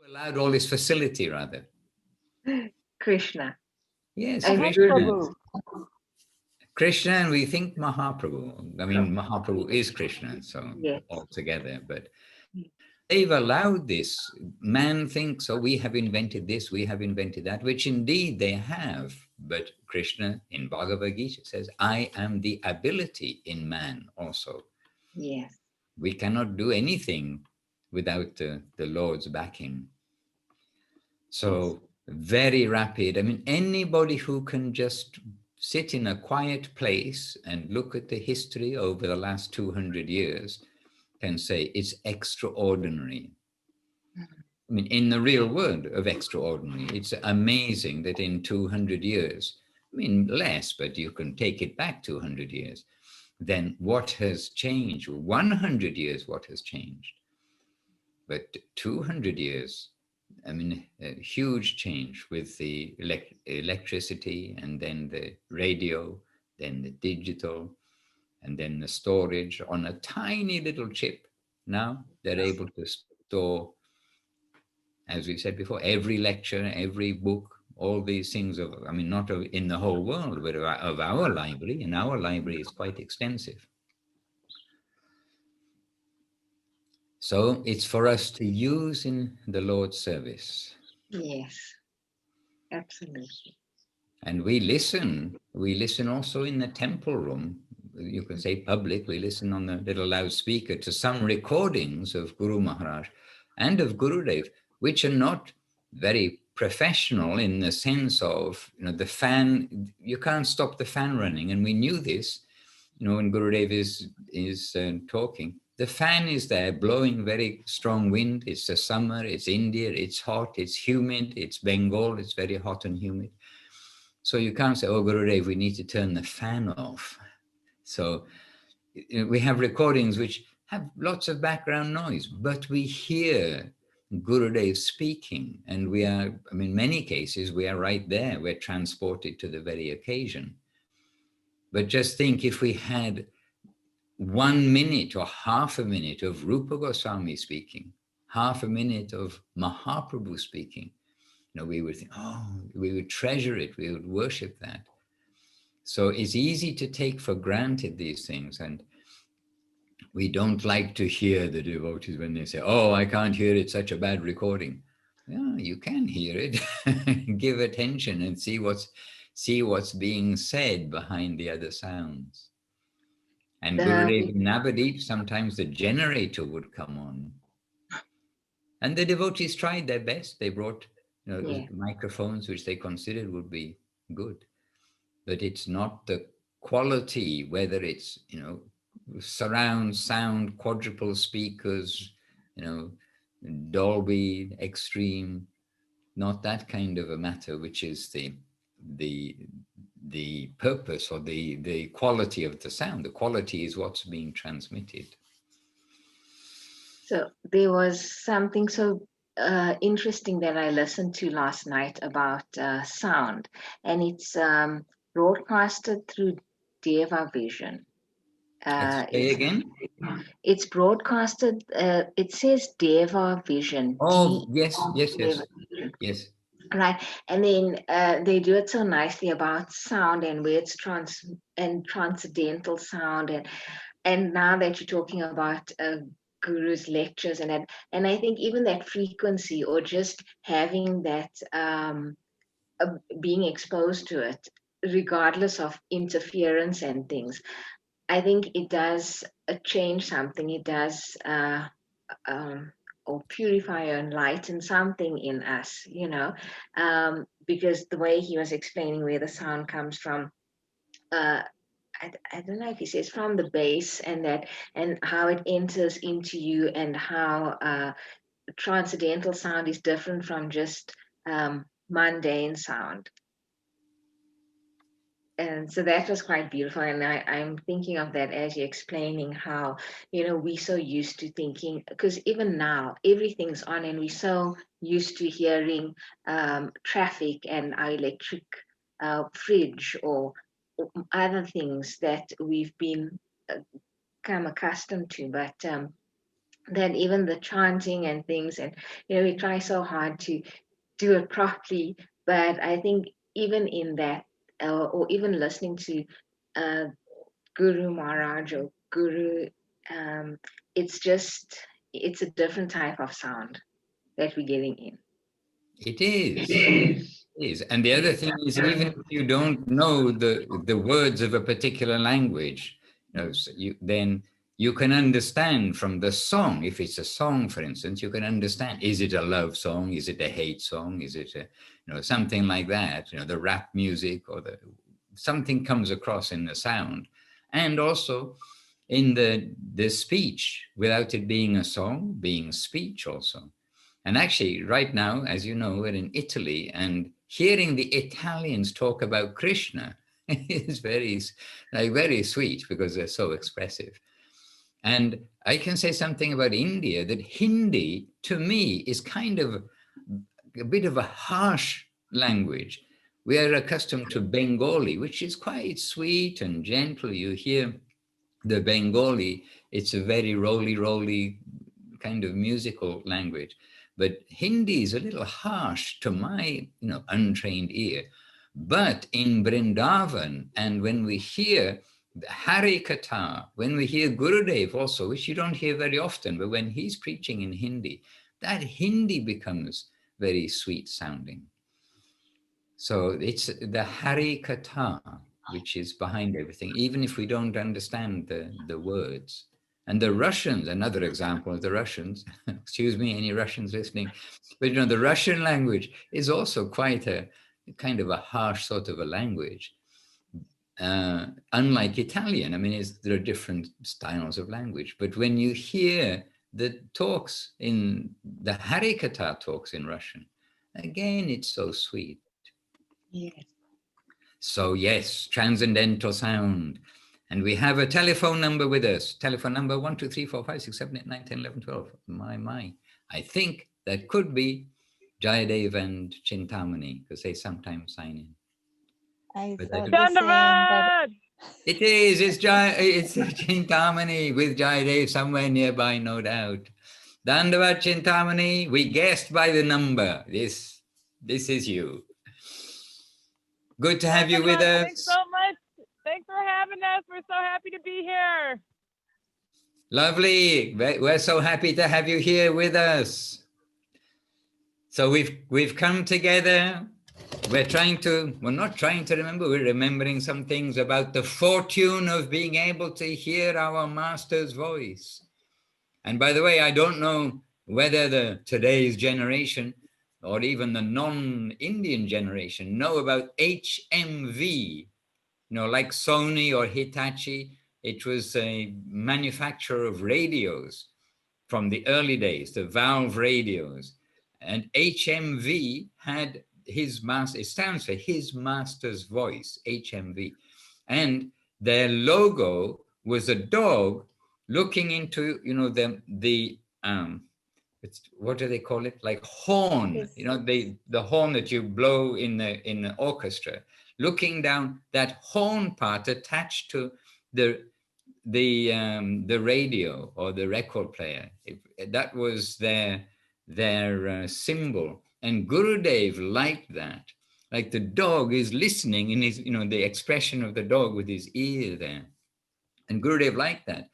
allowed all this facility, rather? Krishna. Yes, Krishna. Mahaprabhu. Krishna, and we think Mahaprabhu. I mean, Mahaprabhu is Krishna, so Yes. altogether, but they've allowed this. Man thinks, oh, we have invented this, we have invented that, which indeed they have. But Krishna in Bhagavad Gita says, I am the ability in man also. Yes. We cannot do anything without the Lord's backing. So very rapid. I mean, anybody who can just sit in a quiet place and look at the history over the last 200 years can say it's extraordinary. I mean, in the real word of extraordinary, it's amazing that in 200 years, I mean, less, but you can take it back 200 years, then what has changed? 100 years, what has changed? But 200 years, I mean, a huge change with the electricity, and then the radio, then the digital, and then the storage on a tiny little chip. Now they're able to store, as we said before, every lecture, every book, all these things of, I mean, not in the whole world, but of our library, and our library is quite extensive. So it's for us to use in the Lord's service. Yes, absolutely. And we listen also in the temple room. You can say public, we listen on the little loudspeaker to some recordings of Guru Maharaj and of Gurudev, which are not very professional in the sense of, the fan, you can't stop the fan running. And we knew this, when Gurudev is talking. The fan is there blowing very strong wind. It's the summer, it's India, it's hot, it's humid, it's Bengal, it's very hot and humid. So you can't say, oh, Gurudev, we need to turn the fan off. So we have recordings which have lots of background noise, but we hear Gurudev speaking, and we are, in many cases, we are right there. We're transported to the very occasion. But just think if we had 1 minute or half a minute of Rupa Goswami speaking, half a minute of Mahaprabhu speaking, we would think, oh, we would treasure it, we would worship that. So it's easy to take for granted these things, and we don't like to hear the devotees when they say, oh, I can't hear it, such a bad recording. Yeah, you can hear it. Give attention and see what's being said behind the other sounds. And Gurudev in Navadip, sometimes the generator would come on. And the devotees tried their best. They brought microphones which they considered would be good. But it's not the quality, whether it's, surround sound, quadruple speakers, Dolby, extreme, not that kind of a matter, which is the purpose or the quality of the sound. The quality is what's being transmitted. So there was something so interesting that I listened to last night about sound, and it's broadcasted through Deva Vision. Say again? It's broadcasted, it says Deva Vision. Oh, yes. Yes. Right, and then they do it so nicely about sound and where it's transcendental sound, and now that you're talking about Guru's lectures and I think even that frequency, or just having that being exposed to it, regardless of interference and things, I think it does change something. It does or purify or enlighten something in us, because the way he was explaining where the sound comes from, I don't know if he says from the base, and how it enters into you, and how transcendental sound is different from just mundane sound. And so that was quite beautiful. And I'm thinking of that as you're explaining how, we're so used to thinking, because even now everything's on, and we're so used to hearing traffic and our electric fridge or other things that we've been come accustomed to. But that even the chanting and things, and we try so hard to do it properly, but I think even in that, or even listening to uh, Guru Maharaj or Guru, um, it's a different type of sound that we're getting in. It is. It is. And the other thing is, even if you don't know the words of a particular language, so then you can understand from the song. If it's a song, for instance, you can understand, is it a love song? Is it a hate song? Is it something like that? The rap music, or something comes across in the sound. And also in the speech, without it being a song, being speech also. And actually, right now, as you know, we're in Italy, and hearing the Italians talk about Krishna is very sweet, because they're so expressive. And I can say something about India, that Hindi, to me, is kind of a bit of a harsh language. We are accustomed to Bengali, which is quite sweet and gentle. You hear the Bengali, it's a very roly kind of musical language. But Hindi is a little harsh to my untrained ear. But in Vrindavan, and when we hear the Hari-kathā, when we hear Gurudev also, which you don't hear very often, but when he's preaching in Hindi, that Hindi becomes very sweet sounding. So it's the Hari-kathā which is behind everything, even if we don't understand the words. And the Russians, another example of the Russians, excuse me, any Russians listening, but the Russian language is also quite a kind of a harsh sort of a language. Unlike Italian, I mean, there are different styles of language, but when you hear the talks in the Hari-kathā talks in Russian, again, it's so sweet. Yes. So yes, transcendental sound. And we have a telephone number with us. Telephone number 1, 2, 3, 4, 5, 6, 7, 8, 9, 10, 11, 12. My. I think that could be Jayadev and Chintamani, because they sometimes sign in. I But thought the same, but it is. It's Chintamani with Jayadev somewhere nearby, no doubt. Dandavat Chintamani, we guessed by the number. This is you. Good to have you with us. Thanks so much. Thanks for having us. We're so happy to be here. Lovely. We're so happy to have you here with us. So we've come together. We're not trying to remember, we're remembering some things about the fortune of being able to hear our Master's voice. And by the way, I don't know whether today's generation or even the non-Indian generation know about HMV, like Sony or Hitachi. It was a manufacturer of radios from the early days, the valve radios. And HMV had his master, it stands for His Master's Voice, HMV. And their logo was a dog looking into, what do they call it? Like horn, the horn that you blow in the orchestra, looking down, that horn part attached to the radio or the record player. That was their symbol. And Gurudev liked that. Like the dog is listening in his, the expression of the dog with his ear there. And Gurudev liked that.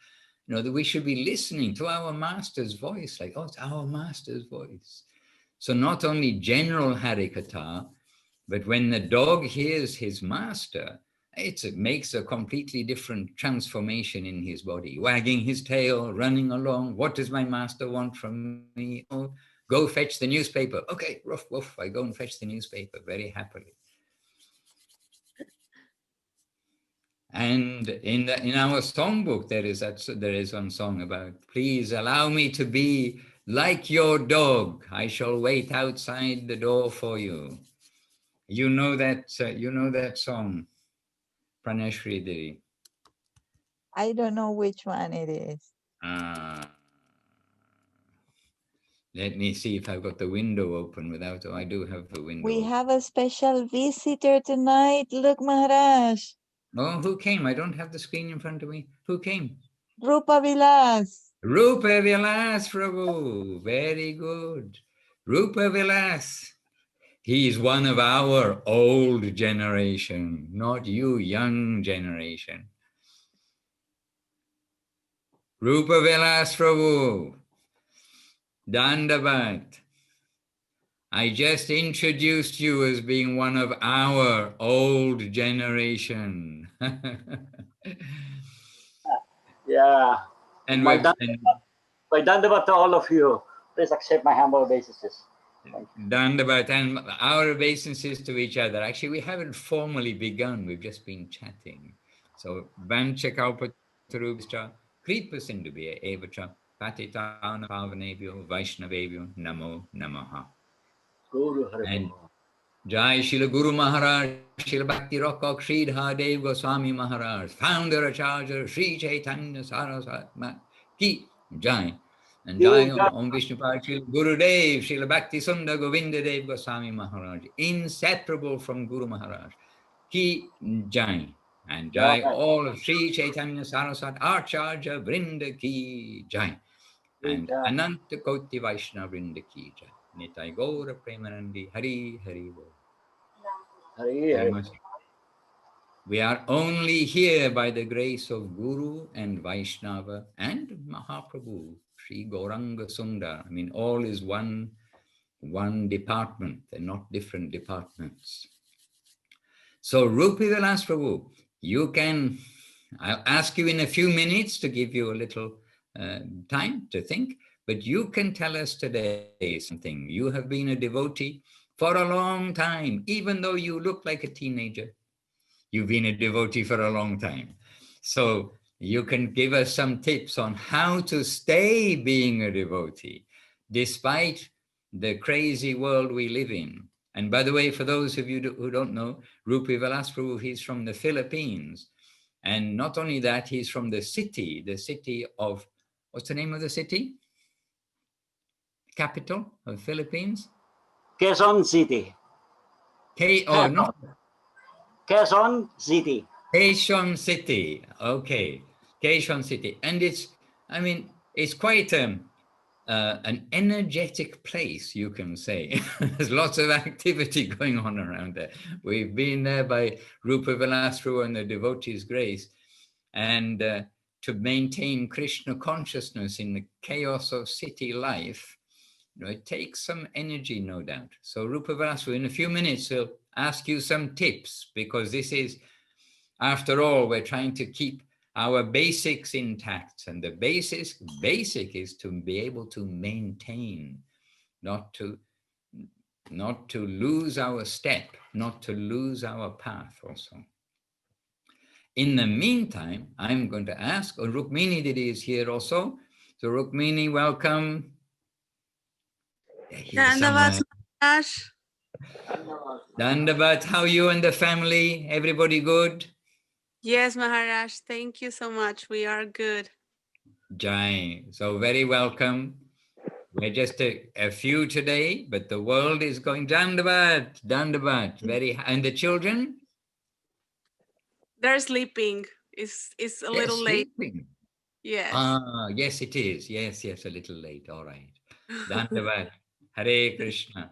That we should be listening to our Master's voice, like, oh, it's our Master's voice. So not only general Hari-kathā, but when the dog hears his Master, it makes a completely different transformation in his body, wagging his tail, running along. What does my Master want from me? Oh, go fetch the newspaper. Okay, ruff, woof, I go and fetch the newspaper very happily. And in our songbook, there is one song about, please allow me to be like your dog. I shall wait outside the door for you. You know that song, Pranashri Devi? I don't know which one it is. Let me see if I've got the window open I do have the window. We have a special visitor tonight. Look, Maharaj. Oh, who came? I don't have the screen in front of me. Who came? Rupa Vilas. Rupa Vilas Prabhu, very good. Rupa Vilas, he is one of our old generation, not you young generation. Rupa Vilas Prabhu, Dandavat. I just introduced you as being one of our old generation. Yeah. And My we've dandavat to all of you. Please accept my humble obeisances. done about and our obeisances to each other. Actually, we haven't formally begun. We've just been chatting. So Vancha Kalpatarubhascha, Kripa Sindhubhya Evacha, Patitana Pavanebhyo, Vaishnavebhyo, Namo Namaha. Guru Hari And Jai Shila Guru Maharaj, Shila Bhakti Rakha, Sridhar Dev Goswami Maharaj, founder Acharya, Sri Chaitanya Saraswati Ki Jai. And Jai Om Vishnu Pad Shila Guru Dev, Shila Bhakti Sundar Govinda Dev Goswami Maharaj, inseparable from Guru Maharaj. Ki Jai. And Jai all of Sri Chaitanya Saraswati Acharya Vrinda Ki Jai. And Ananta Koti Vaishnava Vrinda Ki Jai. Nitai Gaura Premanandi Hari Hari Bol. Hari Hari. We are only here by the grace of Guru and Vaishnava and Mahaprabhu, Sri Gauranga Sundar. I mean, all is one department and not different departments. So Rupi Vilas Prabhu, I'll ask you in a few minutes to give you a little time to think, but you can tell us today something. You have been a devotee for a long time, even though you look like a teenager. You've been a devotee for a long time. So you can give us some tips on how to stay being a devotee, despite the crazy world we live in. And by the way, for those of you who don't know, Rupi Vilas Prabhu, he's from the Philippines. And not only that, he's from the city of, what's the name of the city? Capital of the Philippines? Quezon City. Not Quezon City. Quezon City. Okay, Quezon City. And it's quite an energetic place, you can say. There's lots of activity going on around there. We've been there by Rupa Vilas Prabhu and the devotees' grace. And to maintain Krishna consciousness in the chaos of city life, it takes some energy, no doubt. So Rupa Vilas Prabhu, in a few minutes, will ask you some tips, because this is, after all, we're trying to keep our basics intact. And the basic is to be able to maintain, not to lose our step, not to lose our path also. In the meantime, I'm going to ask, Rukmini Didi is here also. So Rukmini, welcome. Dandavat, Maharaj. Dandavat, how are you and the family? Everybody good? Yes, Maharaj. Thank you so much. We are good. Jai. So very welcome. We're just a few today, but the world is going Dandavat. And the children? They're sleeping. It's a little sleeping. late. Yes. Yes, it is. Yes, a little late. All right. Dandavat. Hare Krishna.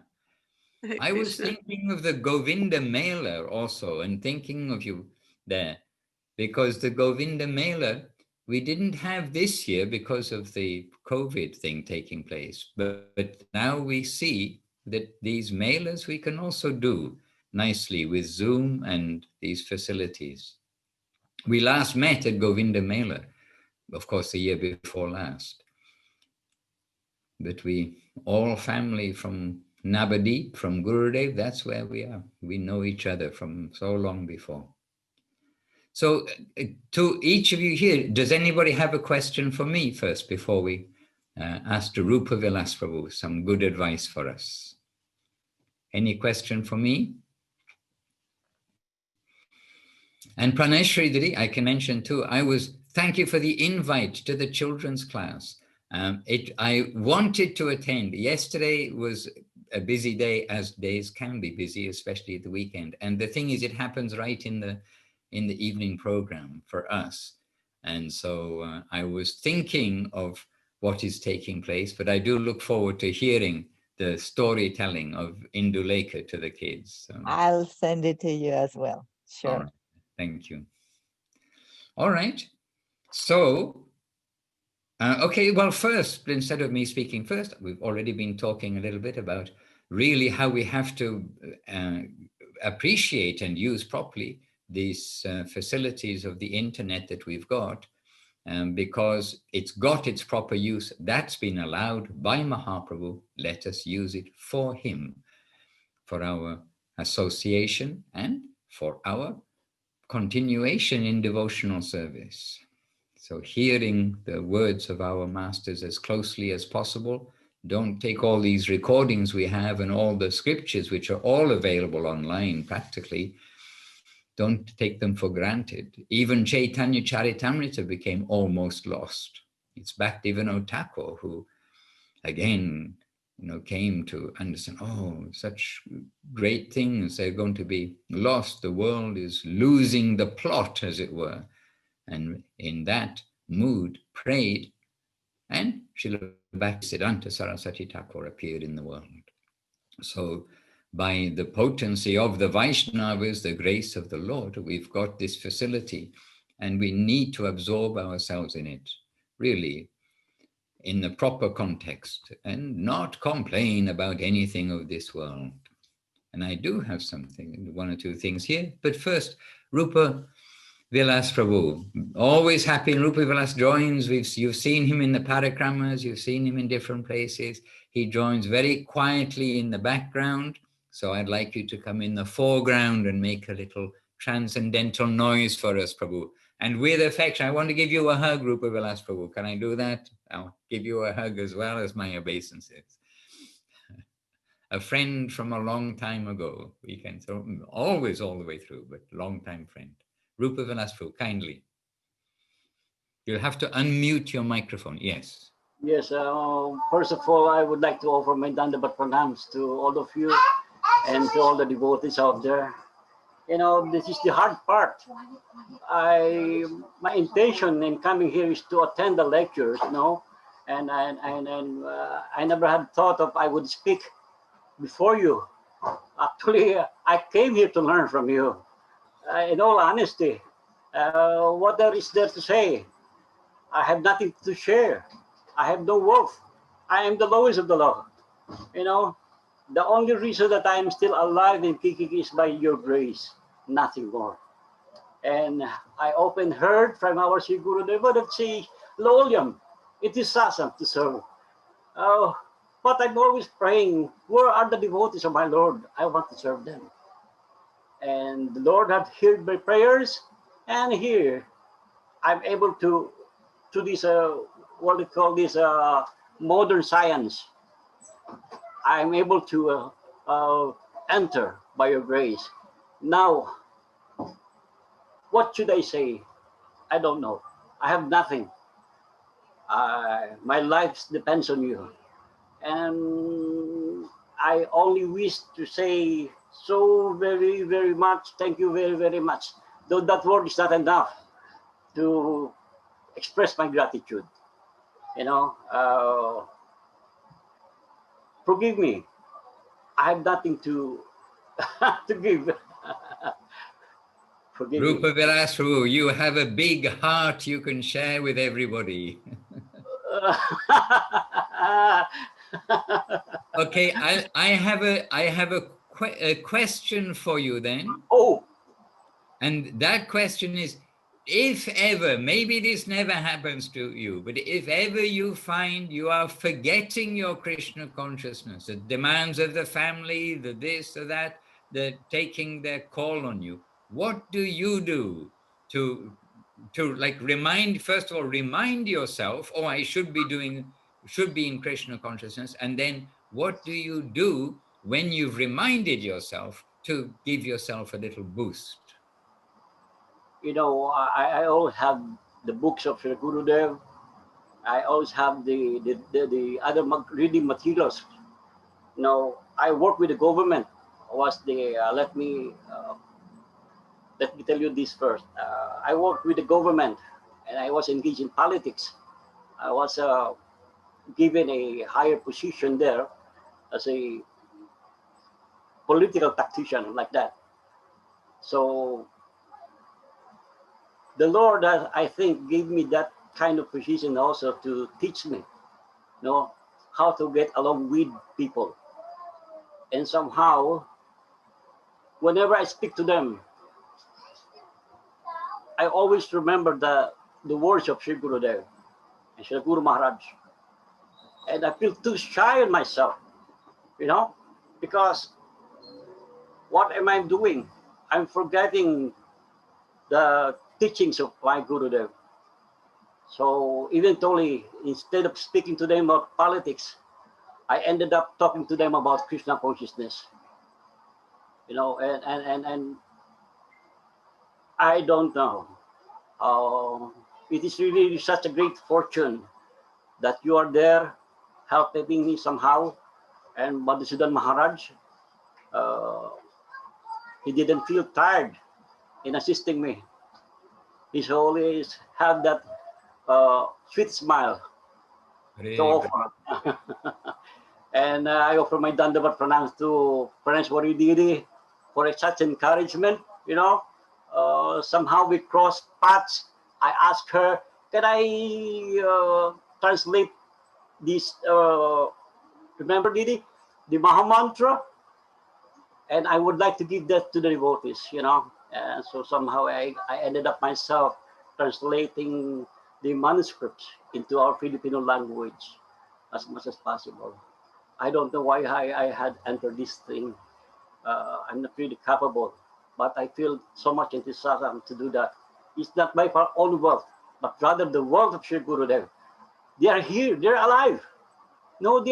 I was thinking of the Govinda Mela also, and thinking of you there, because the Govinda Mela, we didn't have this year because of the COVID thing taking place. But now we see that these melas we can also do nicely with Zoom and these facilities. We last met at Govinda Mela, of course, the year before last. But we, all family from Navadip, from Gurudev, that's where we are. We know each other from so long before. So to each of you here, does anybody have a question for me first before we ask Rupa Vilas Prabhu some good advice for us? Any question for me? And Praneshri Didi, I can mention too, thank you for the invite to the children's class. I wanted to attend. Yesterday was a busy day, as days can be busy, especially at the weekend. And the thing is, it happens right in the evening program for us. And so I was thinking of what is taking place, but I do look forward to hearing the storytelling of Indulekha to the kids. So, I'll send it to you as well. all Sure. right. Thank you. All right. So, okay, well, first, instead of me speaking first, we've already been talking a little bit about really how we have to appreciate and use properly these facilities of the internet that we've got, because it's got its proper use. That's been allowed by Mahaprabhu. Let us use it for him, for our association and for our continuation in devotional service. So hearing the words of our masters as closely as possible. Don't take all these recordings we have and all the scriptures, which are all available online practically. Don't take them for granted. Even Chaitanya Charitamrita became almost lost. It's Bhaktivinoda Thakur who, again, came to understand, oh, such great things are going to be lost. The world is losing the plot, as it were. And in that mood, prayed, and Srila Bhaktisiddhanta Saraswati Thakur appeared in the world. So by the potency of the Vaishnavas, the grace of the Lord, we've got this facility, and we need to absorb ourselves in it, really, in the proper context, and not complain about anything of this world. And I do have something, one or two things here, but first, Rupa Vilas Prabhu, always happy. Rupa Vilas joins. You've seen him in the parikramas, you've seen him in different places. He joins very quietly in the background. So I'd like you to come in the foreground and make a little transcendental noise for us, Prabhu. And with affection, I want to give you a hug, Rupa Vilas Prabhu. Can I do that? I'll give you a hug as well as my obeisances. A friend from a long time ago. We can throw always all the way through, but long time friend. Rupa Vilas Prabhu, kindly. You'll have to unmute your microphone. Yes. Yes, first of all, I would like to offer my Dandavat pranams to all of you and to all the devotees out there. This is the hard part. My intention in coming here is to attend the lectures, and I never had thought of I would speak before you. Actually, I came here to learn from you. In all honesty, what there is there to say? I have nothing to share. I have no worth. I am the lowest of the low. The only reason that I am still alive in kicking is by your grace, nothing more. And I often heard from our Sri Gurudeva that say, Lolyam, it is sasam to serve. But I'm always praying, where are the devotees of my Lord? I want to serve them. And the Lord had heard my prayers, and here I'm able to this, what we call this modern science. I'm able to enter by your grace. Now, what should I say? I don't know. I have nothing. My life depends on you. And I only wish to say so very, very much. Thank you very, very much. Though that word is not enough to express my gratitude. Forgive me. I have nothing to to give. Forgive Rupa me. Vilas Prabhu, you have a big heart you can share with everybody. Okay, I have a question for you then. Oh. And that question is, if ever, maybe this never happens to you, but if ever you find you are forgetting your Krishna consciousness, the demands of the family, the this or that, the taking their call on you, what do you do to like first of all, remind yourself, oh, I should be in Krishna consciousness, and then what do you do when you've reminded yourself to give yourself a little boost? I always have the books of Sri Gurudev. I always have the other reading materials. I work with the government. Let me tell you this first. I worked with the government, and I was engaged in politics. I was given a higher position there as a political tactician like that. So the Lord, I think, gave me that kind of position also to teach me, how to get along with people. And somehow, whenever I speak to them, I always remember the words of Sri Gurudev and Sri Guru Maharaj. And I feel too shy on myself, because what am I doing? I'm forgetting the teachings of my Gurudev. So eventually, instead of speaking to them about politics, I ended up talking to them about Krishna consciousness. And I don't know. It is really such a great fortune that you are there helping me somehow. And Madhusudan Maharaj, he didn't feel tired in assisting me. He's always had that sweet smile to offer. And I offer my Dandavat pranams to Pranam Waridiri for such encouragement. Somehow we crossed paths. I asked her, can I translate this, remember Didi, the Mahamantra? And I would like to give that to the devotees, And so somehow I ended up myself translating the manuscripts into our Filipino language as much as possible. I don't know why I had entered this thing. I'm not really capable, but I feel so much enthusiasm to do that. It's not by our own wealth, but rather the wealth of Sri Gurudev. They are here, they're alive. No,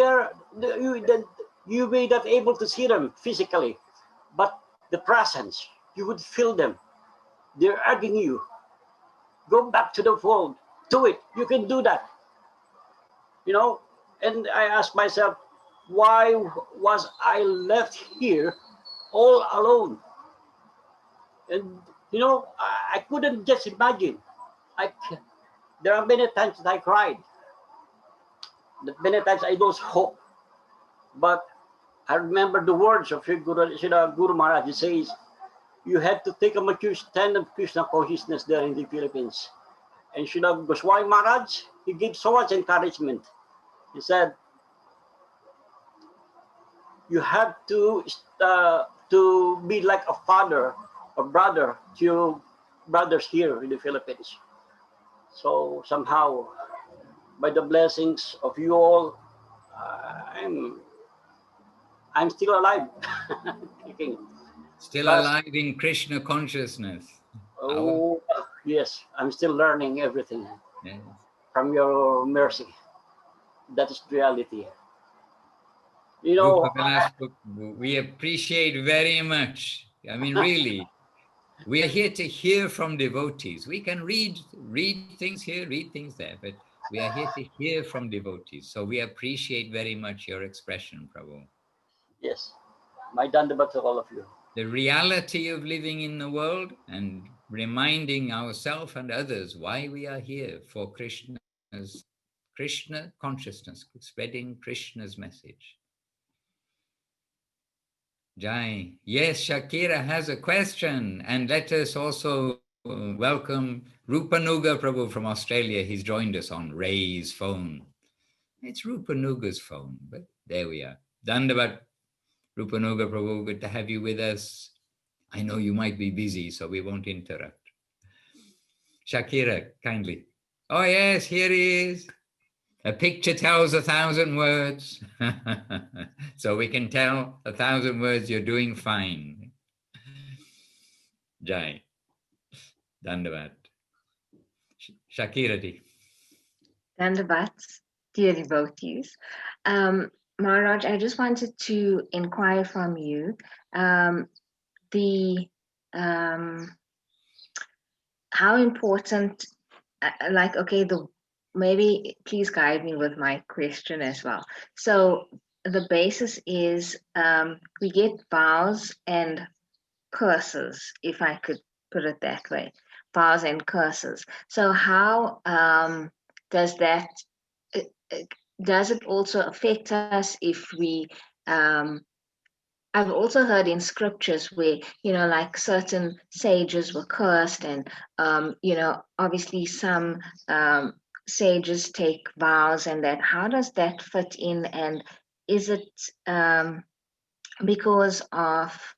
you may not able to see them physically, but the presence, you would feel them. They're urging you, go back to the fold, do it, you can do that. And I ask myself, why was I left here all alone? And I couldn't just imagine. There are many times that I cried. Many times I lost hope. But I remember the words of Sri Guru Maharaj. He says, you had to take a mature stand of Krishna consciousness there in the Philippines. And Srila Goswami Maharaj, he gave so much encouragement. He said, you have to be like a father or brother to your brothers here in the Philippines. So somehow, by the blessings of you all, I'm still alive. Still alive in Krishna consciousness. Oh, yes, I'm still learning everything Yes. from your mercy. That is reality. We appreciate very much. I mean, really, we are here to hear from devotees. We can read things here, read things there, but we are here to hear from devotees. So we appreciate very much your expression, Prabhu. Yes, my dandavat to all of you. The reality of living in the world and reminding ourselves and others why we are here for Krishna consciousness, spreading Krishna's message. Jai. Yes, Shakira has a question, and let us also welcome Rupanuga Prabhu from Australia. He's joined us on Ray's phone. It's Rupanuga's phone, but there we are. Dandavat, Rupanuga Prabhu, good to have you with us. I know you might be busy, so we won't interrupt. Shakira, kindly. Oh yes, here he is. A picture tells 1,000 words. So we can tell 1,000 words you're doing fine. Jai. Dandavat. Shakirati. Dandavat, dear devotees. Maharaj, I just wanted to inquire from you how important, maybe please guide me with my question as well. So the basis is we get vows and curses, if I could put it that way, vows and curses. So how does that, does it also affect us if we, I've also heard in scriptures where, like certain sages were cursed, and, obviously some sages take vows, and that, how does that fit in? And is it because of,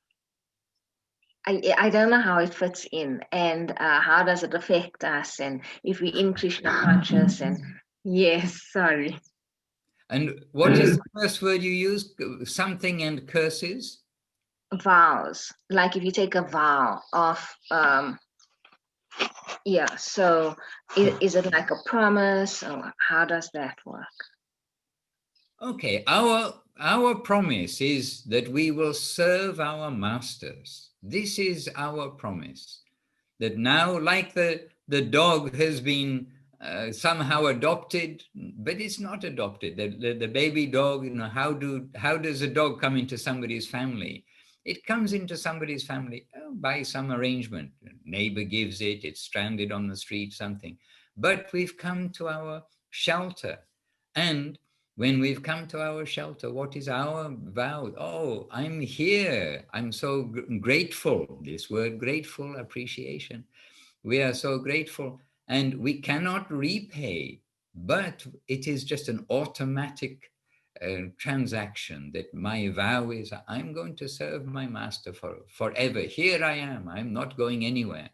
I don't know how it fits in, and how does it affect us, and if we in Krishna conscious, and yes, sorry. And what is the first word you use? Something and curses? Vows, like if you take a vow of, yeah, so is it like a promise, or how does that work? Okay, our promise is that we will serve our masters. This is our promise. That now, like the dog has been somehow adopted, but it's not adopted. The baby dog, how does a dog come into somebody's family? It comes into somebody's family by some arrangement. Neighbor gives it, it's stranded on the street, something. But we've come to our shelter. And when we've come to our shelter, what is our vow? Oh, I'm here. I'm so grateful. This word grateful, appreciation. We are so grateful, and we cannot repay, but it is just an automatic transaction that my vow is, I'm going to serve my master forever. Here I am. I'm not going anywhere.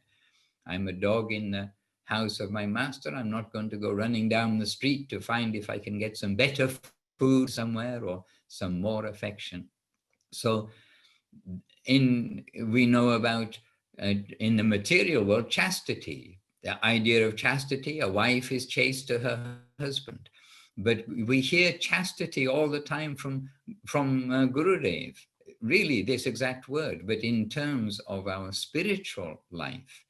I'm a dog in the house of my master. I'm not going to go running down the street to find if I can get some better food somewhere or some more affection. So we know about in the material world, chastity, the idea of chastity. A wife is chaste to her husband, but we hear chastity all the time from Gurudev, really this exact word, but in terms of our spiritual life.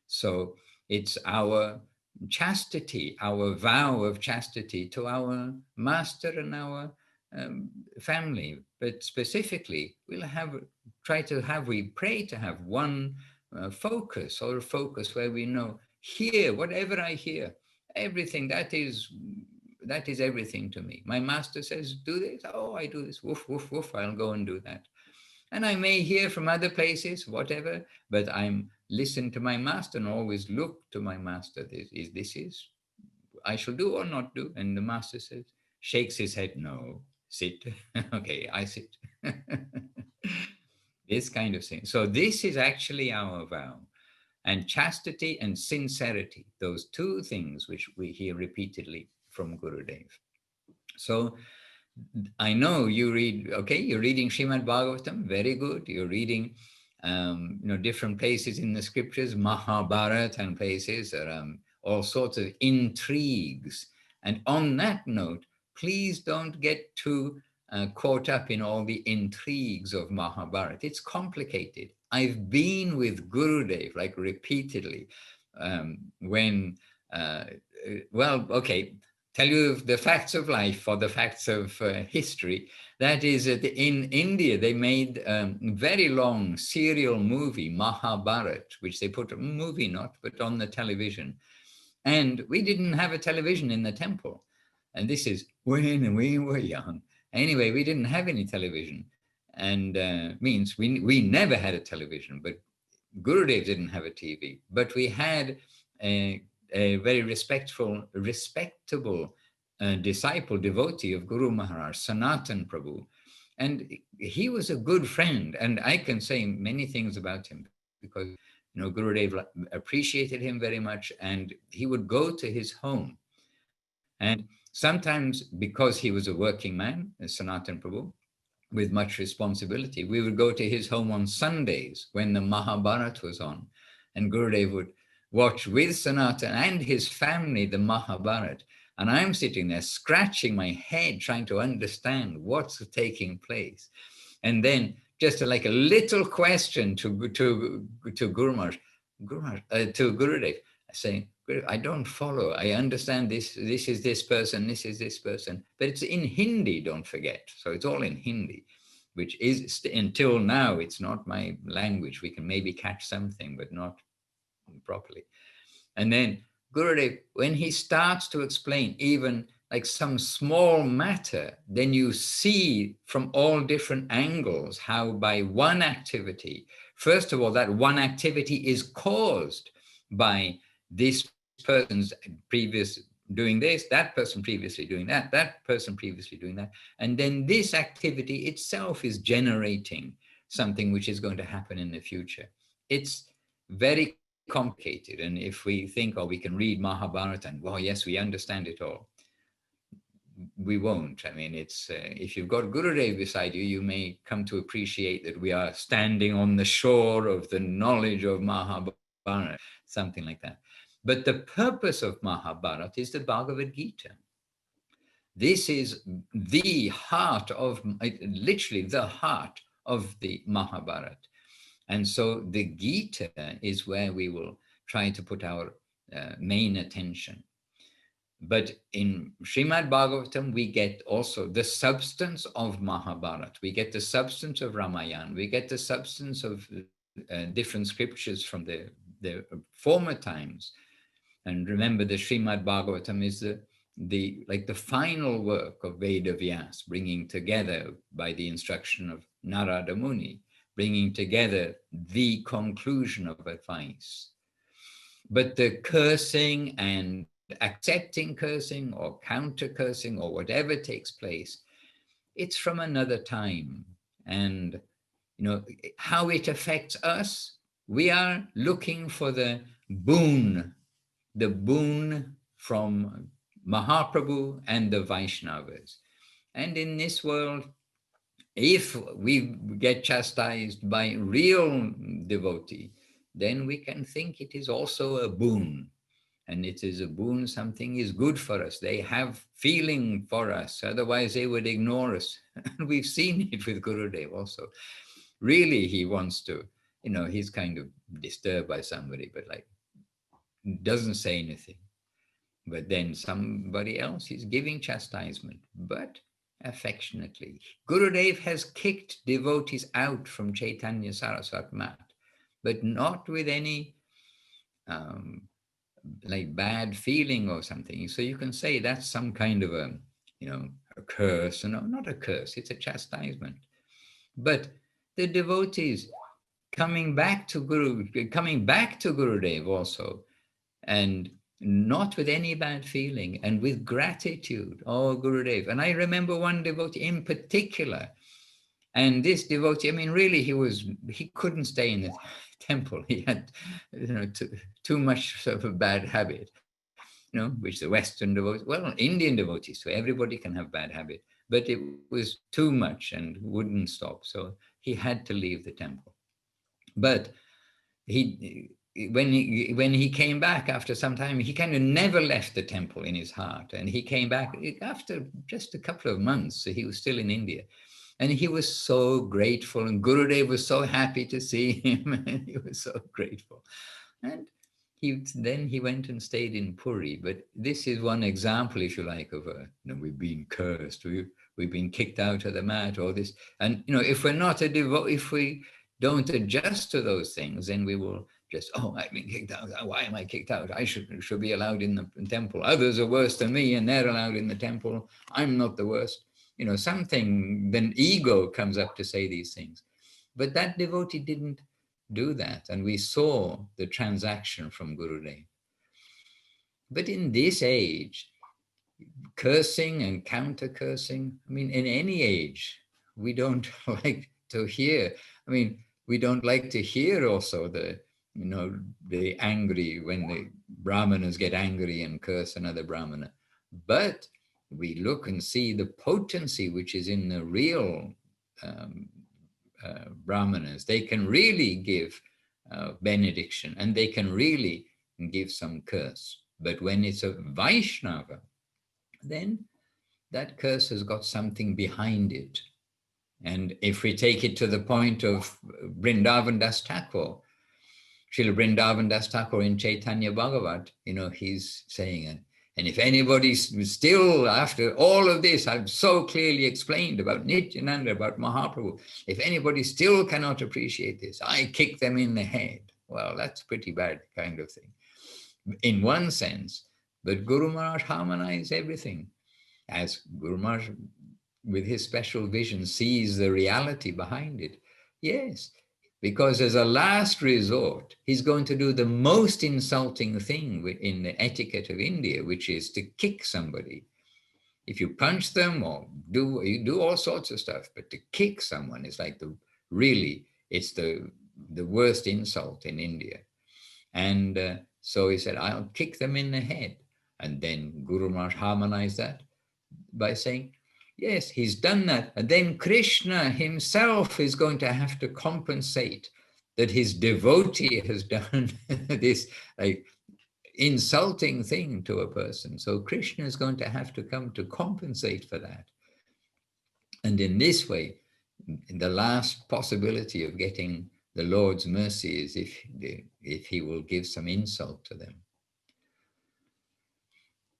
So it's our chastity, our vow of chastity to our master and our family. But specifically, we pray to have one focus, or a focus where we know, here, whatever I hear, everything, that is everything to me. My master says, do this. Oh, I do this. Woof, woof, woof. I'll go and do that. And I may hear from other places, whatever, but I'm listen to my master and always look to my master. This is I shall do or not do. And the master says, shakes his head, no, sit. Okay, I sit. This kind of thing. So this is actually our vow. And chastity and sincerity, those two things which we hear repeatedly from Gurudev. So I know you read, okay, you're reading Srimad Bhagavatam, very good. You're reading, different places in the scriptures, Mahabharata and places, all sorts of intrigues. And on that note, please don't get too caught up in all the intrigues of Mahabharata. It's complicated. I've been with Gurudev, like repeatedly, tell you the facts of life or the facts of history. That is, in India, they made a very long serial movie, Mahabharata, which they put, movie not, but on the television. And we didn't have a television in the temple. And this is when we were young. Anyway, we didn't have any television. And means we never had a television, but Gurudev didn't have a TV. But we had a very respectable disciple, devotee of Guru Maharaj, Sanatan Prabhu. And he was a good friend. And I can say many things about him because, Gurudev appreciated him very much. And he would go to his home. And sometimes, because he was a working man, Sanatan Prabhu, with much responsibility, we would go to his home on Sundays when the Mahabharata was on. And Gurudev would watch with Sanatan and his family the Mahabharata. And I'm sitting there scratching my head trying to understand what's taking place. And then just like a little question to Gurudev, saying, I don't follow. I understand this is this person, this is this person. But it's in Hindi, don't forget. So it's all in Hindi, which is, until now, it's not my language. We can maybe catch something, but not properly. And then Gurudev, when he starts to explain even like some small matter, then you see from all different angles how by one activity, first of all, that one activity is caused by this person's previous doing this, that person previously doing that, that person previously doing that. And then this activity itself is generating something which is going to happen in the future. It's very complicated. And if we think, oh, we can read Mahabharata and, well, yes, we understand it all. We won't. I mean, it's if you've got Gurudev beside you, you may come to appreciate that we are standing on the shore of the knowledge of Mahabharata, something like that. But the purpose of Mahabharata is the Bhagavad Gita. This is the heart of, literally the heart of the Mahabharata. And so the Gita is where we will try to put our main attention. But in Srimad Bhagavatam, we get also the substance of Mahabharata. We get the substance of Ramayana. We get the substance of different scriptures from the former times. And remember, the Srimad Bhagavatam is the final work of Veda Vyas, bringing together by the instruction of Narada Muni, bringing together the conclusion of advice. But the cursing and accepting cursing or counter cursing or whatever takes place, it's from another time. And how it affects us, we are looking for the boon from Mahaprabhu and the Vaishnavas. And in this world, if we get chastised by real devotee, then we can think it is also a boon. And it is a boon, something is good for us. They have feeling for us, otherwise they would ignore us. And we've seen it with Gurudev also. Really, he wants to, he's kind of disturbed by somebody, but like, doesn't say anything. But then somebody else is giving chastisement, but affectionately. Gurudev has kicked devotees out from Chaitanya Saraswat Mat, but not with any like bad feeling or something. So you can say that's some kind of a curse. No, not a curse, it's a chastisement. But the devotees coming back to Gurudev also, and not with any bad feeling, and with gratitude. Oh, Gurudev. And I remember one devotee in particular, and this devotee, I mean, really, he couldn't stay in the temple. He had, too much of a bad habit, which the Western devotees, well, Indian devotees, so everybody can have bad habit, but it was too much and wouldn't stop. So he had to leave the temple. But when he came back after some time, he kind of never left the temple in his heart. And he came back after just a couple of months. So he was still in India. And he was so grateful. And Gurudev was so happy to see him. And he was so grateful. And then he went and stayed in Puri. But this is one example, if you like, of we've been cursed. We've been kicked out of the mat, all this. And, if we're not if we don't adjust to those things, then we will just, I've been kicked out. Why am I kicked out? I should be allowed in the temple. Others are worse than me and they're allowed in the temple. I'm not the worst. Something, then ego comes up to say these things. But that devotee didn't do that. And we saw the transaction from Gurudev. But in this age, cursing and counter cursing, I mean, in any age, we don't like to hear. I mean, we don't like to hear also the angry, when the Brahmanas get angry and curse another Brahmana. But we look and see the potency which is in the real Brahmanas. They can really give benediction, and they can really give some curse. But when it's a Vaishnava, then that curse has got something behind it. And if we take it to the point of Vrindavan Das Thakur, Srila Vrindavan Das Thakur in Chaitanya Bhagavat, he's saying, and if anybody's still, after all of this, I've so clearly explained about Nityananda, about Mahaprabhu, if anybody still cannot appreciate this, I kick them in the head. Well, that's pretty bad kind of thing, in one sense. But Guru Maharaj harmonized everything. as Guru Maharaj, with his special vision, sees the reality behind it. Yes, because as a last resort, he's going to do the most insulting thing in the etiquette of India, which is to kick somebody. If you punch them or you do all sorts of stuff, but to kick someone is like it's the worst insult in India. And so he said, I'll kick them in the head. And then Guru Maharaj harmonized that by saying, yes, he's done that. And then Krishna himself is going to have to compensate that his devotee has done this like insulting thing to a person. So Krishna is going to have to come to compensate for that. And in this way, the last possibility of getting the Lord's mercy is if he will give some insult to them.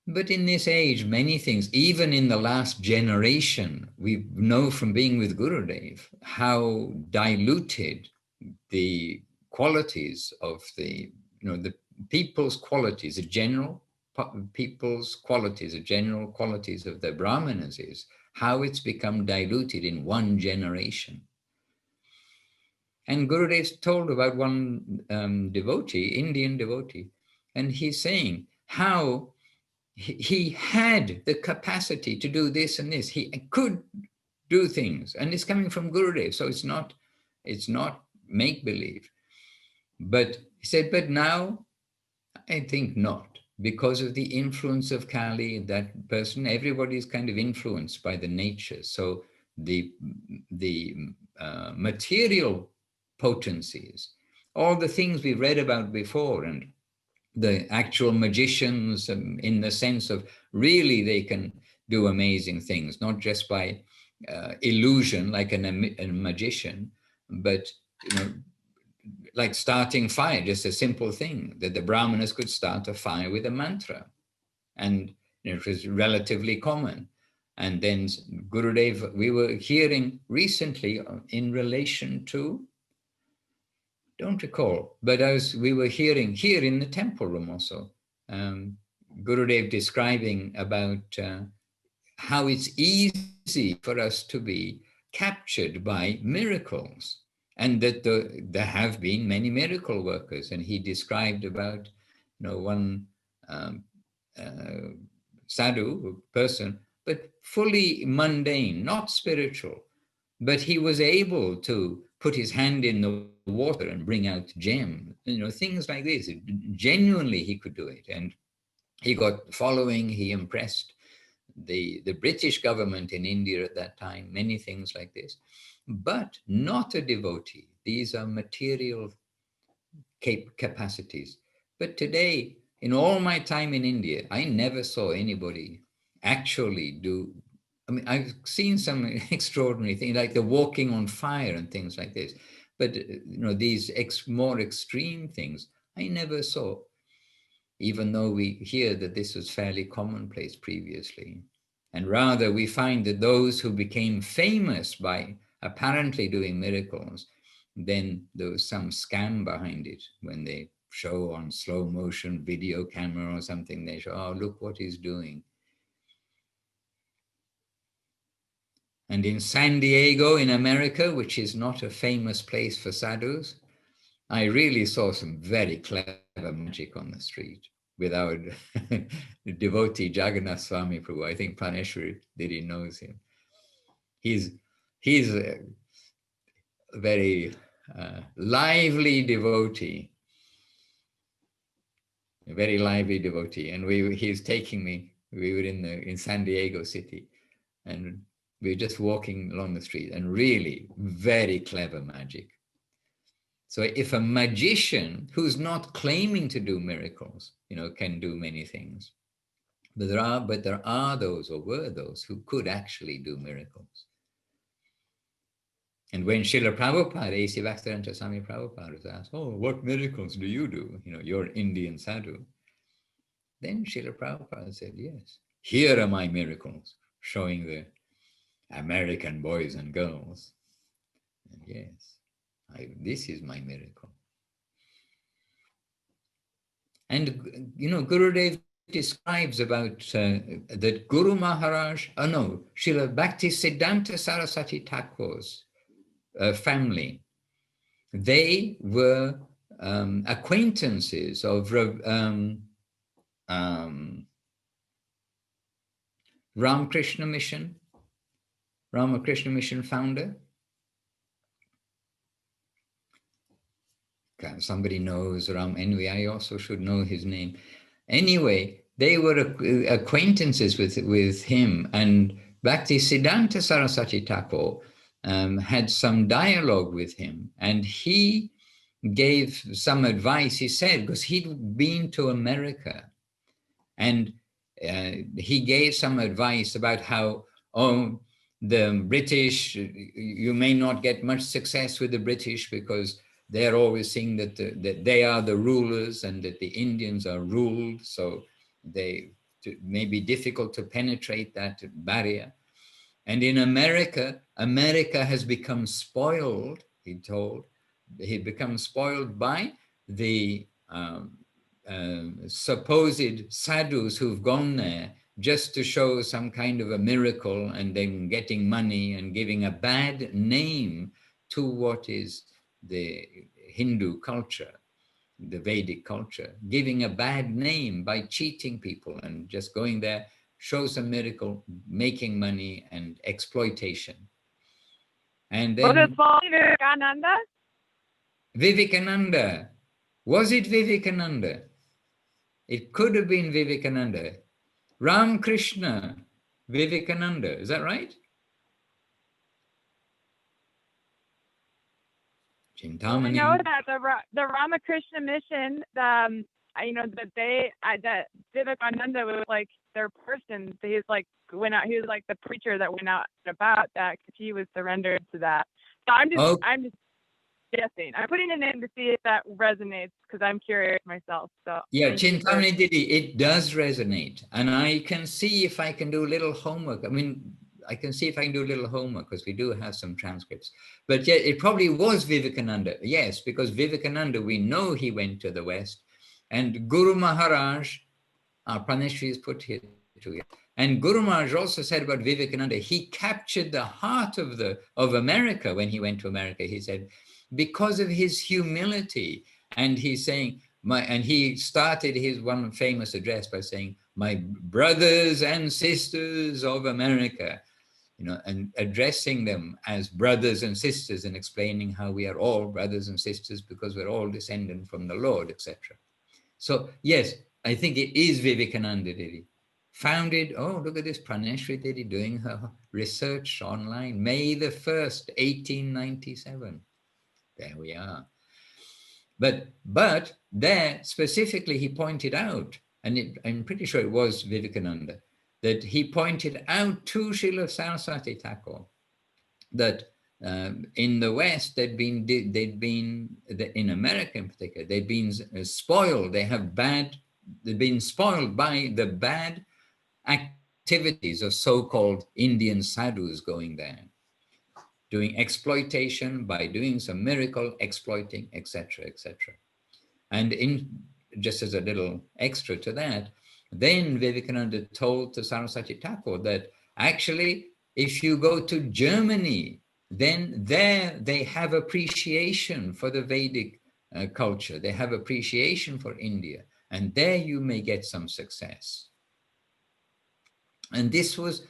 But in this age, many things, even in the last generation, we know from being with Gurudev how diluted the qualities of the people's qualities, the general people's qualities, the general qualities of the Brahmanas is, how it's become diluted in one generation. And Gurudev told about one devotee, Indian devotee, and he's saying how he had the capacity to do this and this. He could do things, and it's coming from Gurudev, so it's not make-believe. But he said, but now I think not, because of the influence of Kali, that person, everybody is kind of influenced by the nature. So the material potencies, all the things we read about before, and the actual magicians, in the sense of really they can do amazing things, not just by illusion like a magician, but like starting fire, just a simple thing that the Brahmanas could start a fire with a mantra, and it was relatively common. And then Gurudev, we were hearing recently in relation to, don't recall, but we were hearing here in the temple room also, Gurudev describing about how it's easy for us to be captured by miracles, and that there have been many miracle workers. And he described about one sadhu person, but fully mundane, not spiritual, but he was able to put his hand in the water and bring out gems, things like this. Genuinely, he could do it. And he got following, he impressed the British government in India at that time, many things like this, but not a devotee. These are material capacities. But today, in all my time in India, I never saw anybody actually do. I mean, I've seen some extraordinary things, like the walking on fire and things like this. But, these more extreme things, I never saw, even though we hear that this was fairly commonplace previously. And rather, we find that those who became famous by apparently doing miracles, then there was some scam behind it. When they show on slow motion video camera or something, they show, oh, look what he's doing. And in San Diego, in America, which is not a famous place for sadhus, I really saw some very clever magic on the street with our devotee Jagannath Swami Prabhu. I think Praneshwari Didi knows him. He's a very lively devotee, a very lively devotee. And he's taking me. We were in San Diego City, and we were just walking along the street, and really very clever magic. So if a magician who's not claiming to do miracles, can do many things, but there are those, or were those, who could actually do miracles. And when Srila Prabhupada, A.C. Bhaktivedanta Swami Prabhupada was asked, oh, what miracles do? You're Indian sadhu. Then Srila Prabhupada said, yes, here are my miracles, showing the American boys and girls. And yes, this is my miracle. And, Gurudev describes about that Guru Maharaj, Srila Bhaktisiddhanta Saraswati Thakur's family, they were acquaintances of Ramakrishna Mission founder. Somebody knows anyway, I also should know his name. Anyway, they were acquaintances with him, and Bhaktisiddhanta Saraswati Thakur had some dialogue with him, and he gave some advice. He said, because he'd been to America, and he gave some advice about how, the British, you may not get much success with the British because they're always saying that they are the rulers and that the Indians are ruled, so it may be difficult to penetrate that barrier. And in America, America has become spoiled, he told. He'd become spoiled by the supposed sadhus who've gone there just to show some kind of a miracle and then getting money and giving a bad name to what is the Hindu culture, the Vedic culture, giving a bad name by cheating people and just going there, show some miracle, making money and exploitation. And then Was it Swami Vivekananda? Vivekananda. Was it Vivekananda? It could have been Vivekananda. Ramakrishna Vivekananda, is that right? I know that the Ramakrishna Mission, that Vivekananda was like their person. He's like went out. He was like the preacher that went out about that because he was surrendered to that. So I'm just guessing. I'm putting it in to see if that resonates because I'm curious myself. So yeah, Chintamani Didi, it does resonate, and I can see if I can do a little homework. I can see if I can do a little homework because we do have some transcripts. But yeah, it probably was Vivekananda. Yes, because Vivekananda, we know he went to the West. And Guru Maharaj, our Praneshri is put here too. And Guru Maharaj also said about Vivekananda, he captured the heart of America when he went to America. He said, because of his humility. And he's saying, and he started his one famous address by saying, my brothers and sisters of America. And addressing them as brothers and sisters and explaining how we are all brothers and sisters because we're all descended from the Lord, etc. So yes, I think it is Vivekananda Didi. Founded, look at this, Praneshri Didi doing her research online, May the 1st, 1897. There we are. But there specifically he pointed out, and I'm pretty sure it was Vivekananda, that he pointed out to Srila Saraswati Thakur that in the West, they'd been in America in particular, they'd been spoiled. They've been spoiled by the bad activities of so-called Indian sadhus going there, doing exploitation by doing some miracle, exploiting, etc., etc. And just as a little extra to that, then Vivekananda told to Saraswati Thakur that actually, if you go to Germany, then there they have appreciation for the Vedic culture. They have appreciation for India, and there you may get some success. And this was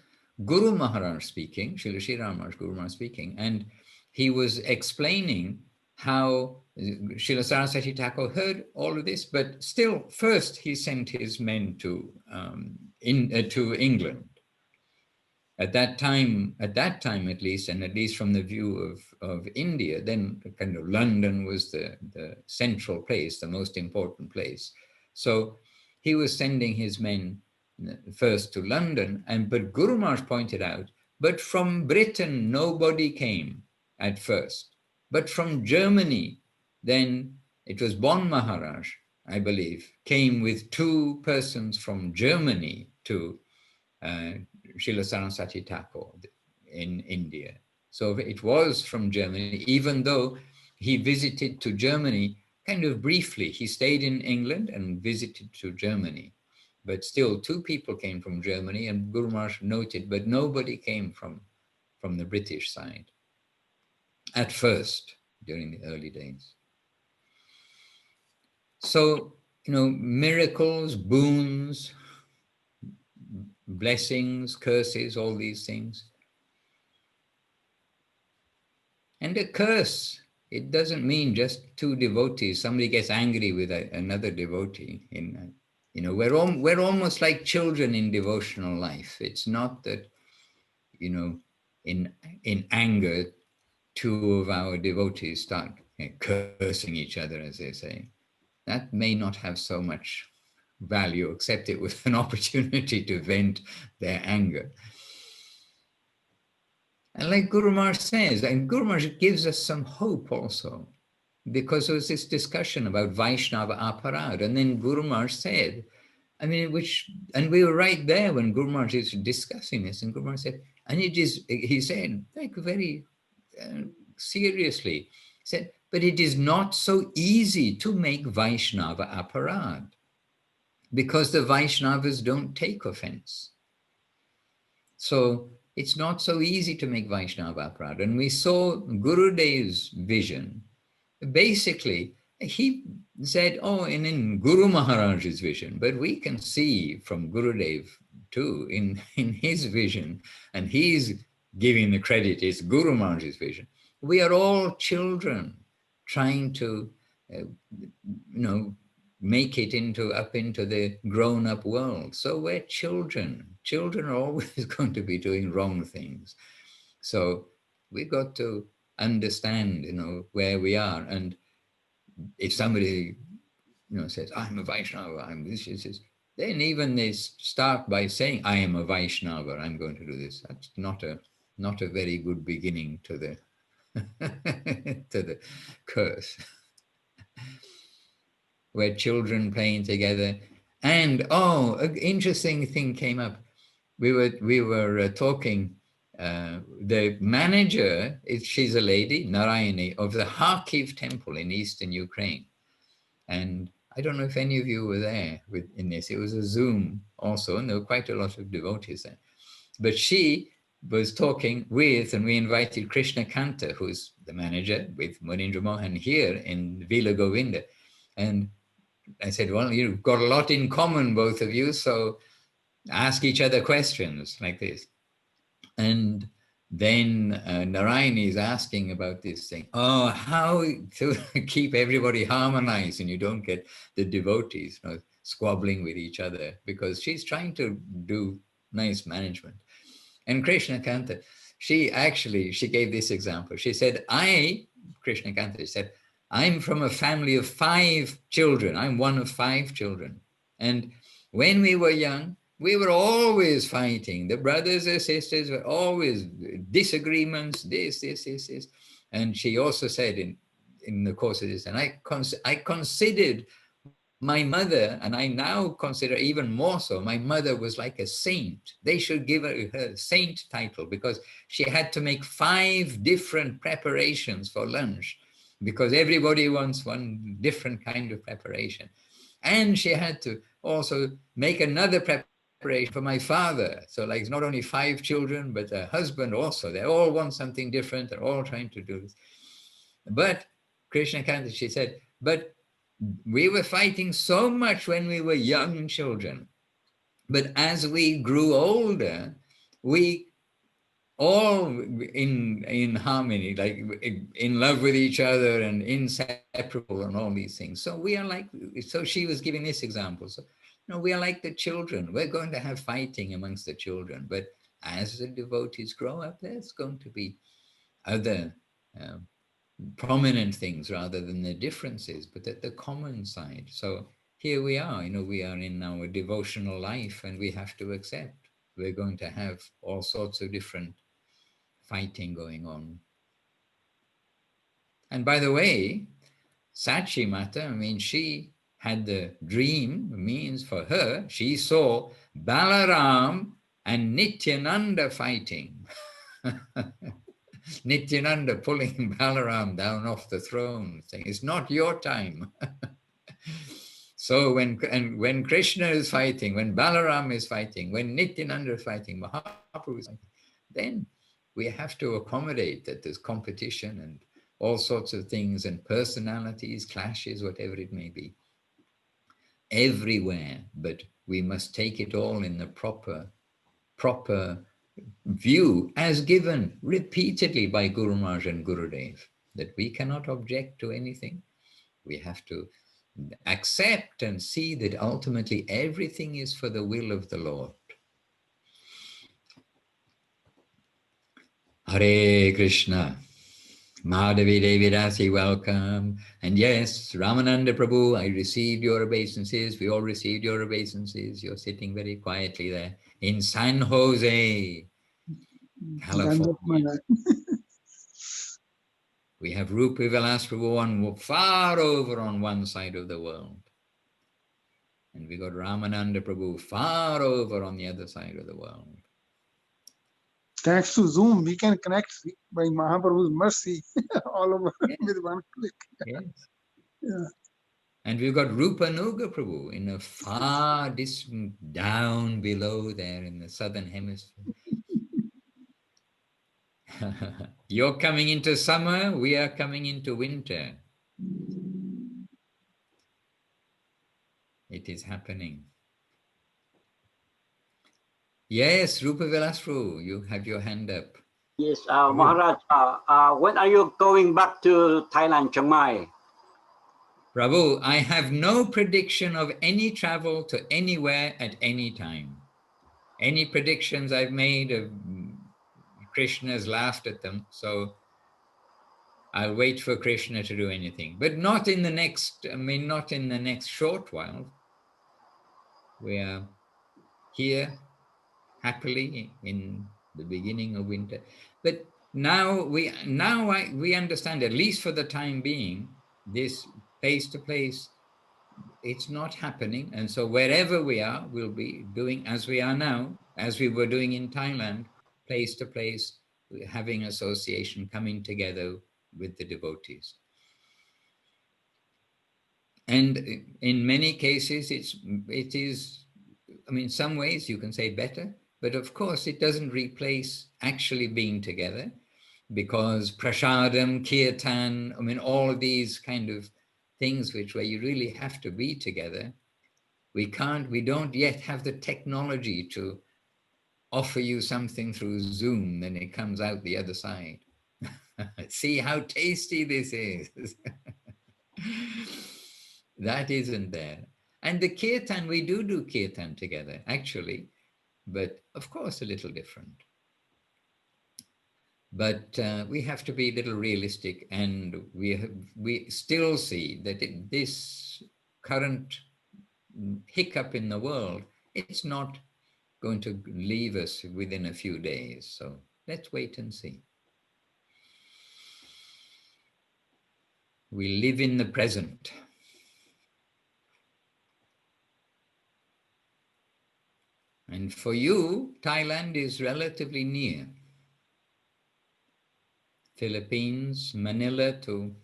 Guru Maharaj speaking, Srila Sri Maharaj, Guru Maharaj speaking, and he was explaining how Srila Saraswati Thakur heard all of this, but still first he sent his men to England. At that time at least, and at least from the view of India, then kind of London was the central place, the most important place. So he was sending his men first to London, but Guru Maharaj pointed out, but from Britain nobody came at first. But from Germany, then it was Bon Maharaj, I believe, came with 2 persons from Germany to Srila Saraswati Thakur in India. So it was from Germany, even though he visited to Germany kind of briefly. He stayed in England and visited to Germany. but still 2 people came from Germany, and Guru Maharaj noted, but nobody came from the British side at first, during the early days. So, miracles, boons, blessings, curses, all these things. And a curse, it doesn't mean just 2 devotees. Somebody gets angry with another devotee. We're almost like children in devotional life. It's not that, in anger, 2 of our devotees start cursing each other, as they say. That may not have so much value, except it was an opportunity to vent their anger. And like Guru Maharaj says, and Guru Maharaj gives us some hope also, because there was this discussion about Vaishnava aparad, and then Guru Maharaj said, and we were right there when Guru Maharaj is discussing this, and Guru Maharaj said, and he said, like very seriously, he said, but it is not so easy to make Vaishnava aparad, because the Vaishnavas don't take offense. So it's not so easy to make Vaishnava aparad. And we saw Gurudev's vision. Basically, he said, and in Guru Maharaj's vision, but we can see from Gurudev too, in his vision, and he's giving the credit, it's Guru Maharaj's vision. We are all children trying to, make it up into the grown-up world. So we're children. Children are always going to be doing wrong things. So we got to understand, where we are. And if somebody, says, I'm a Vaishnava, I'm this, then even they start by saying, I am a Vaishnava, I'm going to do this. That's not a very good beginning to the to the curse. We're children playing together. And an interesting thing came up. We were talking, the manager, she's a lady, Narayani, of the Kharkiv temple in eastern Ukraine. And I don't know if any of you were there in this. It was a Zoom also, and there were quite a lot of devotees there. But she was talking with, and we invited Hari-kathā, who's the manager, with Munindra Mohan here in Vila Govinda. And I said, well, you've got a lot in common, both of you, so ask each other questions like this. And then Narayani is asking about this thing. How to keep everybody harmonized and you don't get the devotees squabbling with each other, because she's trying to do nice management. And Hari-kathā, she gave this example. She said, Hari-kathā said, I'm from a family of 5 children. I'm one of 5 children. And when we were young, we were always fighting. The brothers and sisters were always disagreements, this. And she also said in the course of this, and I considered my mother, and I now consider even more so, my mother was like a saint. They should give her saint title, because she had to make 5 different preparations for lunch, because everybody wants one different kind of preparation. And she had to also make another preparation for my father. So like it's not only 5 children, but a husband also. They all want something different. They're all trying to do this. But Hari-kathā, she said, but we were fighting so much when we were young children. But as we grew older, we all in harmony, like in love with each other and inseparable and all these things. So we are like, so she was giving this example. So, we are like the children. We're going to have fighting amongst the children. But as the devotees grow up, there's going to be other prominent things rather than the differences, but at the common side. So here we are, we are in our devotional life, and we have to accept we're going to have all sorts of different fighting going on. And by the way, Sachi Mata, she had the dream, means for her, she saw Balaram and Nityananda fighting. Nityananda pulling Balaram down off the throne, saying, it's not your time. So when Krishna is fighting, when Balaram is fighting, when Nityananda is fighting, Mahaprabhu is fighting, then we have to accommodate that there's competition and all sorts of things and personalities, clashes, whatever it may be, everywhere. But we must take it all in the proper view as given repeatedly by Guru Maharaj and Gurudev, that we cannot object to anything. We have to accept and see that ultimately everything is for the will of the Lord. Hare Krishna. Madhavi Devi Dasi, welcome. And yes, Ramananda Prabhu, I received your obeisances. We all received your obeisances. You're sitting very quietly there in San Jose, California. We have Rupa Vilas Prabhu far over on one side of the world. And we got Ramananda Prabhu far over on the other side of the world. Thanks to Zoom, we can connect by Mahaprabhu's mercy all over with one click. Yes. Yeah. And we've got Rupa Nuga Prabhu in a far distant, down below there in the southern hemisphere. You're coming into summer, we are coming into winter. It is happening. Yes, Rupa Vilas Prabhu, you have your hand up. Yes, Maharaj, when are you going back to Thailand, Chiang Mai? Prabhu, I have no prediction of any travel to anywhere at any time. Any predictions I've made of Krishna's laughed at them, so I'll wait for Krishna to do anything. But not in the next, not in the next short while. We are here happily in the beginning of winter. But now we understand, at least for the time being, this place to place, it's not happening. And so wherever we are, we'll be doing as we are now, as we were doing in Thailand, place to place, having association, coming together with the devotees. And in many cases, it is, in some ways you can say better, but of course it doesn't replace actually being together, because prasadam, kirtan, all of these kind of things where you really have to be together, we don't yet have the technology to offer you something through Zoom, then it comes out the other side. See how tasty this is. That isn't there. And the kirtan, we do kirtan together, actually, but of course a little different. But we have to be a little realistic, and we still see that this current hiccup in the world, it's not going to leave us within a few days. So let's wait and see. We live in the present. And for you, Thailand is relatively near. Philippines, Manila to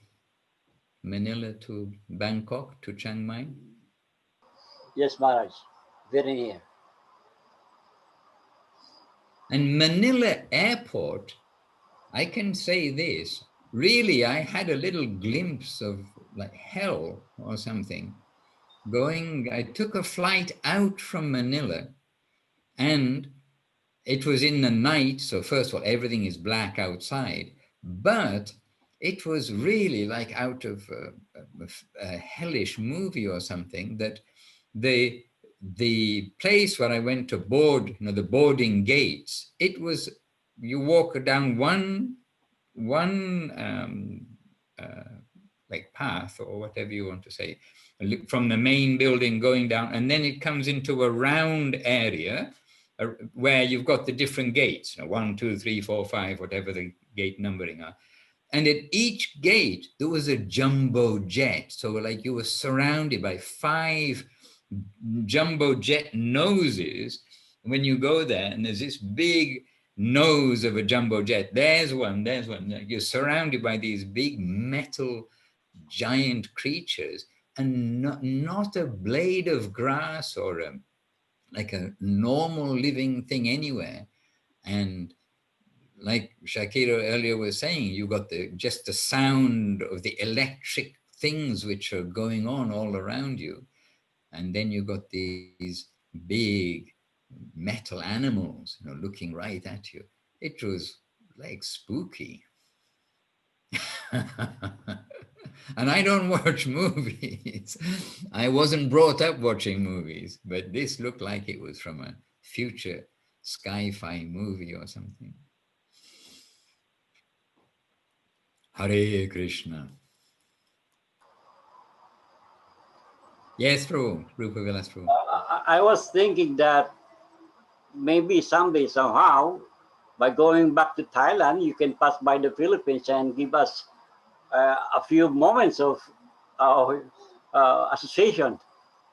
Bangkok, to Chiang Mai. Yes, Maharaj, very near. And Manila Airport, I can say this, really, I had a little glimpse of like hell or something. I took a flight out from Manila, and it was in the night. So first of all, everything is black outside, but it was really like out of a hellish movie or something, that the place where I went to board, the boarding gates, it was, you walk down one like path or whatever you want to say, from the main building going down, and then it comes into a round area where you've got the different gates, 1, 2, 3, 4, 5, whatever the gate numbering are. And at each gate, there was a jumbo jet. So like you were surrounded by 5 jumbo jet noses. When you go there, and there's this big nose of a jumbo jet, there's one. You're surrounded by these big metal giant creatures, and not a blade of grass or like a normal living thing anywhere. And like Shakira earlier was saying, you got just the sound of the electric things which are going on all around you. And then you got these big metal animals, looking right at you. It was like spooky. And I don't watch movies. I wasn't brought up watching movies, but this looked like it was from a future sci-fi movie or something. Hare Krishna. Yes, Rupa Vilas. I was thinking that maybe someday, somehow, by going back to Thailand, you can pass by the Philippines and give us a few moments of association.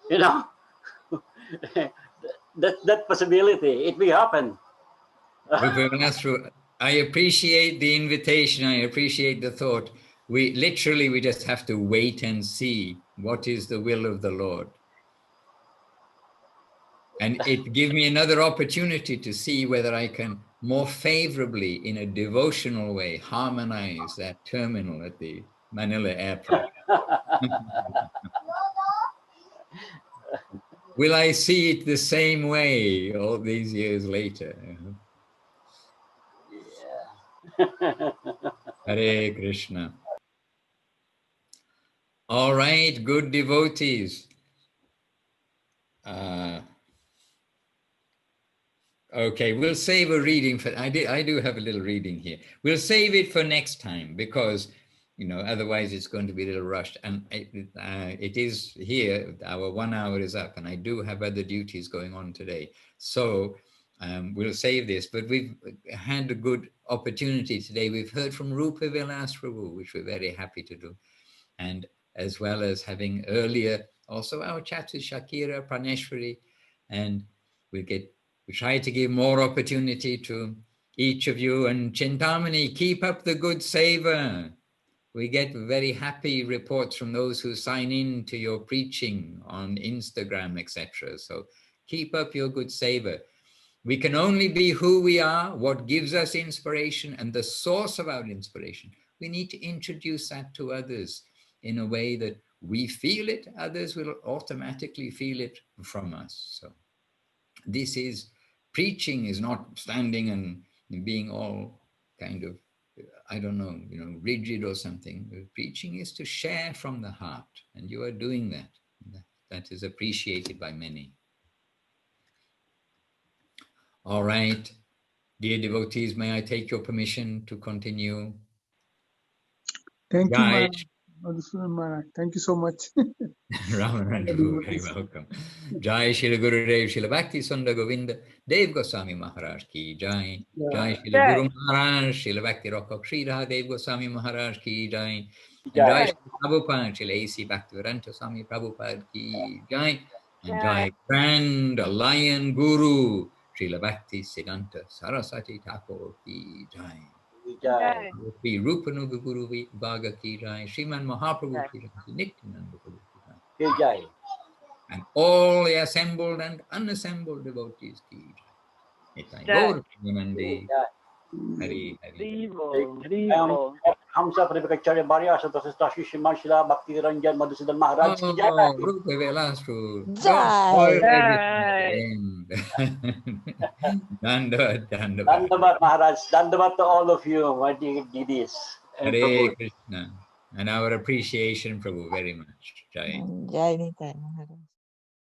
That possibility, it will happen. Rupa Vilas, I appreciate the invitation. I appreciate the thought. We just have to wait and see what is the will of the Lord. And it gives me another opportunity to see whether I can more favorably, in a devotional way, harmonize that terminal at the Manila airport. Will I see it the same way all these years later? Yeah. Hare Krishna. All right, good devotees. Okay, we'll save a reading for, I do have a little reading here. We'll save it for next time because, otherwise it's going to be a little rushed. And it is here, our 1 hour is up, and I do have other duties going on today. So we'll save this, but we've had a good opportunity today. We've heard from Rupa Vilas Prabhu, which we're very happy to do. And as well as having earlier also our chat with Shakira, Praneshwari, and we try to give more opportunity to each of you. And Chintamani, keep up the good seva. We get very happy reports from those who sign in to your preaching on Instagram, etc. So keep up your good seva. We can only be who we are, what gives us inspiration, and the source of our inspiration. We need to introduce that to others in a way that we feel it, others will automatically feel it from us. So this is, preaching is not standing and being all kind of, I don't know, rigid or something. Preaching is to share from the heart, and you are doing that. That is appreciated by many. All right, dear devotees, may I take your permission to continue? Thank you, Maharaj. Thank you so much. Ramanuja, very welcome. Jai Shri Gurudev Shri Bhakti Sundar Govinda Dev Goswami Maharaj ki Jai. Jai Shri Guru Maharaj Shri Bhakti Rakha Shri Dev Goswami Maharaj ki Jai. And Jai Shri Prabhupada Shri A.C. Bhaktivedanta Swami Prabhupada ki Jai. And Jai Grand Lion Guru Shri Bhakti Siddhanta Saraswati Thakur ki Jai. Jai. Shri Rupanuga Guru Bhaga ki Jai, Sriman Mahaprabhu ki Jai, Nityananda Guru ki Jai. And all the assembled and unassembled devotees ki Jai. Gaur Nandi. Hari Hari. Hamsa Prabhakacharya Bharya Satasasta Shishman Shila Bhakti Ranjan Madhusudan Maharaj ki Jai. Rupa Vilasru. Jai. Dandavat. Dandavat Maharaj. Dandavat to all of you, my dear didis. Hare Krishna. And our appreciation, Prabhu, very much. Jai. Jai Nitai Maharaj.